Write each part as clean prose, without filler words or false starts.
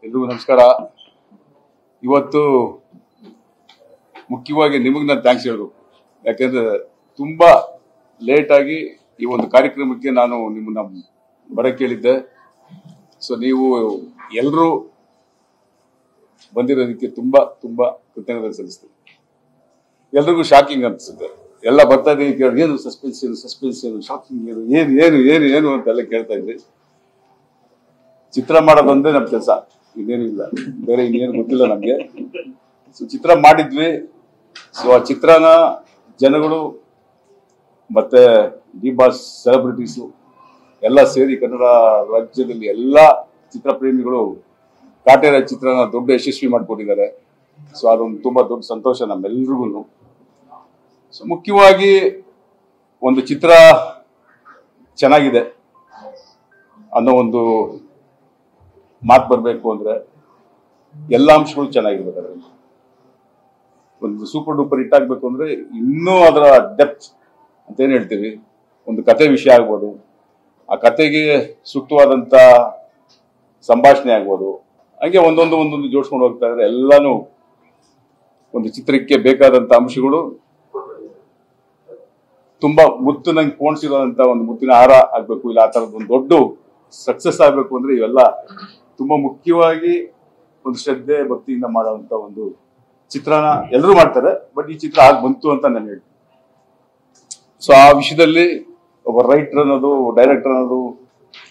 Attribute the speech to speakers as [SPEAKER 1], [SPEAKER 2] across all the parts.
[SPEAKER 1] ಎಲ್ರಿಗೂ ನಮಸ್ಕಾರ. ಇವತ್ತು ಮುಖ್ಯವಾಗಿ ನಿಮಗೆ ನಾನು ಥ್ಯಾಂಕ್ಸ್ ಹೇಳಬೇಕು. ಯಾಕೆಂದ್ರೆ ತುಂಬಾ ಲೇಟ್ ಆಗಿ ಈ ಒಂದು ಕಾರ್ಯಕ್ರಮಕ್ಕೆ ನಾನು ನಿಮ್ಮನ್ನ ಬರಕ್ಕೆ ಹೇಳಿದ್ದೆ. ಸೊ ನೀವು ಎಲ್ಲರೂ ಬಂದಿರೋದಕ್ಕೆ ತುಂಬಾ ತುಂಬಾ ಕೃತಜ್ಞತೆ ಸಲ್ಲಿಸ್ತೀನಿ. ಎಲ್ರಿಗೂ ಶಾಕಿಂಗ್ ಅನ್ಸುತ್ತೆ. ಎಲ್ಲ ಬರ್ತಾ ಇದ್ದೀನಿ ಕೇಳಿ ಏನು ಸಸ್ಪೆನ್ಸ್ ಏನು ಶಾಕಿಂಗ್ ಏನು ಏನು ಏನು ಏನು ಏನು ಅಂತೆಲ್ಲ ಕೇಳ್ತಾ ಇದ್ರಿ. ಚಿತ್ರ ಮಾಡೋದೊಂದೇ ನಮ್ಮ ಕೆಲಸ, ಇನ್ನೇನು ಇಲ್ಲ, ಬೇರೆ ಇನ್ನೇನು ಗೊತ್ತಿಲ್ಲ ನಮ್ಗೆ. ಸೊ ಚಿತ್ರ ಮಾಡಿದ್ವಿ. ಸೊ ಆ ಚಿತ್ರನ ಜನಗಳು ಮತ್ತೆ ಡಿ ಬಾಸ್ ಸೆಲೆಬ್ರಿಟೀಸು ಎಲ್ಲ ಸೇರಿ ಕನ್ನಡ ರಾಜ್ಯದಲ್ಲಿ ಎಲ್ಲ ಚಿತ್ರಪ್ರೇಮಿಗಳು ಕಾಟೇರ ಚಿತ್ರನ ದೊಡ್ಡ ಯಶಸ್ವಿ ಮಾಡಿಕೊಟ್ಟಿದ್ದಾರೆ. ಸೊ ಅದೊಂದು ತುಂಬಾ ದೊಡ್ಡ ಸಂತೋಷ ನಮ್ಮೆಲ್ರಿಗೂ. ಸೊ ಮುಖ್ಯವಾಗಿ ಒಂದು ಚಿತ್ರ ಚೆನ್ನಾಗಿದೆ ಅನ್ನೋ ಒಂದು ಮಾತು ಬರಬೇಕು ಅಂದ್ರೆ ಎಲ್ಲ ಅಂಶಗಳು ಚೆನ್ನಾಗಿರ್ಬೇಕು. ಅದರಲ್ಲಿ ಒಂದು ಸೂಪರ್ ಡೂಪರ್ ಹಿಟ್ ಆಗ್ಬೇಕು ಅಂದ್ರೆ ಇನ್ನೂ ಅದರ ಡೆಪ್ತ್ ಅಂತ ಏನ್ ಹೇಳ್ತೀವಿ, ಒಂದು ಕತೆ ವಿಷಯ ಆಗ್ಬೋದು, ಆ ಕತೆಗೆ ಸೂಕ್ತವಾದಂತ ಸಂಭಾಷಣೆ ಆಗ್ಬೋದು, ಹಂಗೆ ಒಂದೊಂದು ಜೋಡಿಸ್ಕೊಂಡು ಹೋಗ್ತಾ ಇದ್ರೆ ಎಲ್ಲಾನು ಒಂದು ಚಿತ್ರಕ್ಕೆ ಬೇಕಾದಂತ ಅಂಶಗಳು ತುಂಬಾ ಮುತ್ತು ನಂಗೆ ಪೋಣಿಸಿರೋಂತ ಒಂದು ಮುತ್ತಿನ ಹಾರ ಆಗ್ಬೇಕು, ಇಲ್ಲ ಆ ತರದ್ ಒಂದು ದೊಡ್ಡ ಸಕ್ಸಸ್ ಆಗ್ಬೇಕು ಅಂದ್ರೆ ಇವೆಲ್ಲ ತುಂಬಾ ಮುಖ್ಯವಾಗಿ ಒಂದು ಶ್ರದ್ಧೆ ಭಕ್ತಿಯಿಂದ ಮಾಡುವಂತ ಒಂದು ಚಿತ್ರನ ಎಲ್ಲರೂ ಮಾಡ್ತಾರೆ. ಬಟ್ ಈ ಚಿತ್ರ ಆಗ ಬಂತು ಅಂತ ನಾನು ಹೇಳ್ತೀನಿ. ಸೊ ಆ ವಿಷಯದಲ್ಲಿ ಒಬ್ಬ ರೈಟರ್ ಅನ್ನೋದು, ಡೈರೆಕ್ಟರ್ ಅನ್ನೋದು,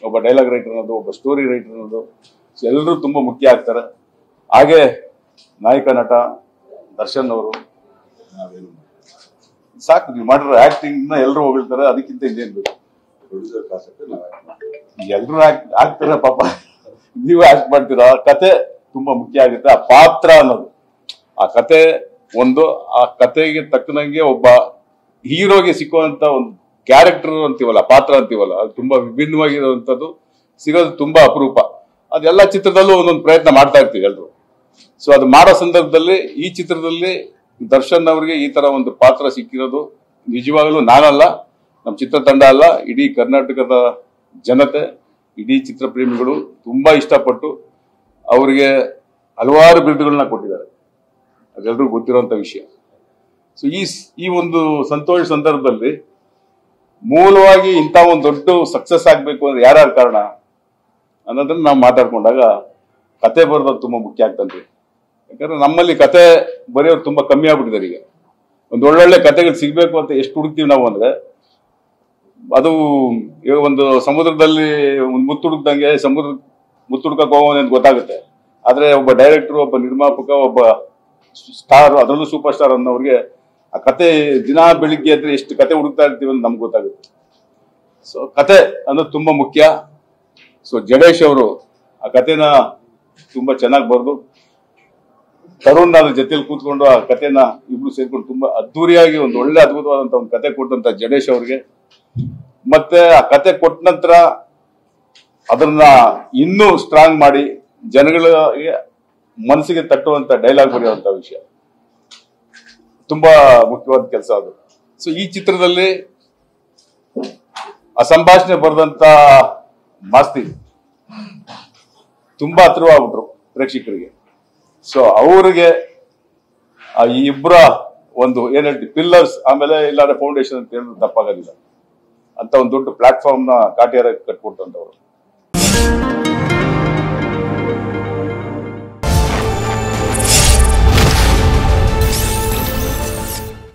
[SPEAKER 1] ಒಬ್ಬ ಡೈಲಾಗ್ ರೈಟರ್ ಅನ್ನೋದು, ಒಬ್ಬ ಸ್ಟೋರಿ ರೈಟರ್ ಅನ್ನೋದು, ಸೊ ಎಲ್ಲರೂ ತುಂಬಾ ಮುಖ್ಯ ಆಗ್ತಾರೆ. ಹಾಗೆ ನಾಯಕ ನಟ ದರ್ಶನ್ ಅವರು ಸಾಕು, ನೀವು ಮಾಡಿರೋ ಆಕ್ಟಿಂಗ್ ನ ಎಲ್ಲರೂ ಹೊಗಳ್ತಾರೆ, ಅದಕ್ಕಿಂತ ಇನ್ನೇನ್ ಬೇಕು. ಎಲ್ಲರೂ ಆಗ್ತಾರೆ ಪಾಪ, ನೀವು ಆಕ್ಟ್ ಮಾಡ್ತೀರಾ. ಕತೆ ತುಂಬಾ ಮುಖ್ಯ ಆಗುತ್ತೆ. ಆ ಪಾತ್ರ ಅನ್ನೋದು, ಆ ಕತೆ ಒಂದು, ಆ ಕತೆಗೆ ತಕ್ಕನಂಗೆ ಒಬ್ಬ ಹೀರೋಗೆ ಸಿಕ್ಕುವಂತ ಒಂದು ಕ್ಯಾರೆಕ್ಟರ್ ಅಂತೀವಲ್ಲ, ಪಾತ್ರ ಅಂತೀವಲ್ಲ, ಅದು ತುಂಬಾ ವಿಭಿನ್ನವಾಗಿರುವಂತದ್ದು ಸಿಗೋದು ತುಂಬಾ ಅಪರೂಪ. ಅದೆಲ್ಲ ಚಿತ್ರದಲ್ಲೂ ಒಂದೊಂದು ಪ್ರಯತ್ನ ಮಾಡ್ತಾ ಇರ್ತೀವಿ ಎಲ್ರು. ಸೊ ಅದು ಮಾಡೋ ಸಂದರ್ಭದಲ್ಲಿ ಈ ಚಿತ್ರದಲ್ಲಿ ದರ್ಶನ್ ಅವರಿಗೆ ಈ ತರ ಒಂದು ಪಾತ್ರ ಸಿಕ್ಕಿರೋದು ನಿಜವಾಗ್ಲೂ ನಾನಲ್ಲ, ನಮ್ಮ ಚಿತ್ರತಂಡ ಅಲ್ಲ, ಇಡೀ ಕರ್ನಾಟಕದ ಜನತೆ, ಇಡೀ ಚಿತ್ರಪ್ರೇಮಿಗಳು ತುಂಬಾ ಇಷ್ಟಪಟ್ಟು ಅವರಿಗೆ ಹಲವಾರು ಬಿರುದುಗಳನ್ನ ಕೊಟ್ಟಿದ್ದಾರೆ. ಅದೆಲ್ಲರಿಗೂ ಗೊತ್ತಿರುವಂತ ವಿಷಯ. ಸೊ ಈ ಒಂದು ಸಂತೋಷ ಸಂದರ್ಭದಲ್ಲಿ ಮೂಲವಾಗಿ ಇಂಥ ಒಂದು ದೊಡ್ಡ ಸಕ್ಸಸ್ ಆಗ್ಬೇಕು ಅಂದ್ರೆ ಯಾರ್ಯಾರ ಕಾರಣ ಅನ್ನೋದನ್ನ ನಾವು ಮಾತಾಡ್ಕೊಂಡಾಗ ಕತೆ ಬರೋದು ತುಂಬಾ ಮುಖ್ಯ ಆಗ್ತಂತೆ. ಯಾಕಂದ್ರೆ ನಮ್ಮಲ್ಲಿ ಕತೆ ಬರೆಯೋರು ತುಂಬಾ ಕಮ್ಮಿ ಆಗ್ಬಿಟ್ಟಿದ್ದಾರೆ. ಈಗ ಒಂದು ಒಳ್ಳೊಳ್ಳೆ ಕತೆಗಳು ಸಿಗ್ಬೇಕು ಅಂತ ಎಷ್ಟು ಹುಡುಕ್ತೀವಿ ನಾವು ಅಂದ್ರೆ, ಅದು ಒಂದು ಸಮುದ್ರದಲ್ಲಿ ಒಂದು ಮುತ್ತುಡುಕ್ದಂಗೆ ಸಮುದ್ರ ಮುತ್ತುಡುಕಕ್ಕೆ ಹೋಗೋಣ ಅಂತ ಗೊತ್ತಾಗುತ್ತೆ. ಆದ್ರೆ ಒಬ್ಬ ಡೈರೆಕ್ಟರ್, ಒಬ್ಬ ನಿರ್ಮಾಪಕ, ಒಬ್ಬ ಸ್ಟಾರ್, ಅದರಲ್ಲೂ ಸೂಪರ್ ಸ್ಟಾರ್ ಅನ್ನೋರಿಗೆ ಆ ಕತೆ ದಿನ ಬೆಳಿಗ್ಗೆ ಇದ್ರೆ ಎಷ್ಟು ಕತೆ ಹುಡುಕ್ತಾ ಇರ್ತೀವಿ ಅಂತ ನಮ್ಗೆ ಗೊತ್ತಾಗುತ್ತೆ. ಸೊ ಕತೆ ಅನ್ನೋದು ತುಂಬಾ ಮುಖ್ಯ. ಸೊ ಜಡೇಶ್ ಅವರು ಆ ಕತೆನ ತುಂಬಾ ಚೆನ್ನಾಗಿ ಬರೆದು, ತರುಣ್ ಅದ್ರ ಜೊತೆಲಿ ಕೂತ್ಕೊಂಡು ಆ ಕತೆನ ಇಬ್ರು ಸೇರ್ಕೊಂಡು ತುಂಬಾ ಅದ್ದೂರಿಯಾಗಿ ಒಂದು ಒಳ್ಳೆ ಅದ್ಭುತವಾದಂತ ಒಂದು ಕತೆ ಕೊಟ್ಟಂತ ಜಡೇಶ್ ಅವ್ರಿಗೆ, ಮತ್ತೆ ಆ ಕತೆ ಕೊಟ್ಟ ನಂತರ ಅದನ್ನ ಇನ್ನೂ ಸ್ಟ್ರಾಂಗ್ ಮಾಡಿ ಜನಗಳಿಗೆ ಮನಸ್ಸಿಗೆ ತಟ್ಟುವಂತ ಡೈಲಾಗ್ ಬರೆಯುವಂತ ವಿಷಯ ತುಂಬಾ ಮುಖ್ಯವಾದ ಕೆಲಸ ಅದು. ಸೊ ಈ ಚಿತ್ರದಲ್ಲಿ ಆ ಸಂಭಾಷಣೆ ಬರೆದಂತ ಮಾಸ್ತಿ ತುಂಬಾ ಹತ್ರವಾಗ್ಬಿಟ್ರು ಪ್ರೇಕ್ಷಕರಿಗೆ. ಸೊ ಅವ್ರಿಗೆ ಈ ಇಬ್ಬರ ಒಂದು ಏನ್ ಹೇಳ್ತೀವಿ ಪಿಲ್ಲರ್ಸ್, ಆಮೇಲೆ ಇಲ್ಲಾಂದ್ರೆ ಫೌಂಡೇಶನ್ ಅಂತ ಹೇಳಿದ್ರೆ ತಪ್ಪಾಗೋದಿಲ್ಲ ಅಂತ ಒಂದು ದೊಡ್ಡ ಪ್ಲಾಟ್ಫಾರ್ಮ್ ನ ಕಾಟೇರ ಕಟ್ಕೊಟ್ಟಂತವ್ರು.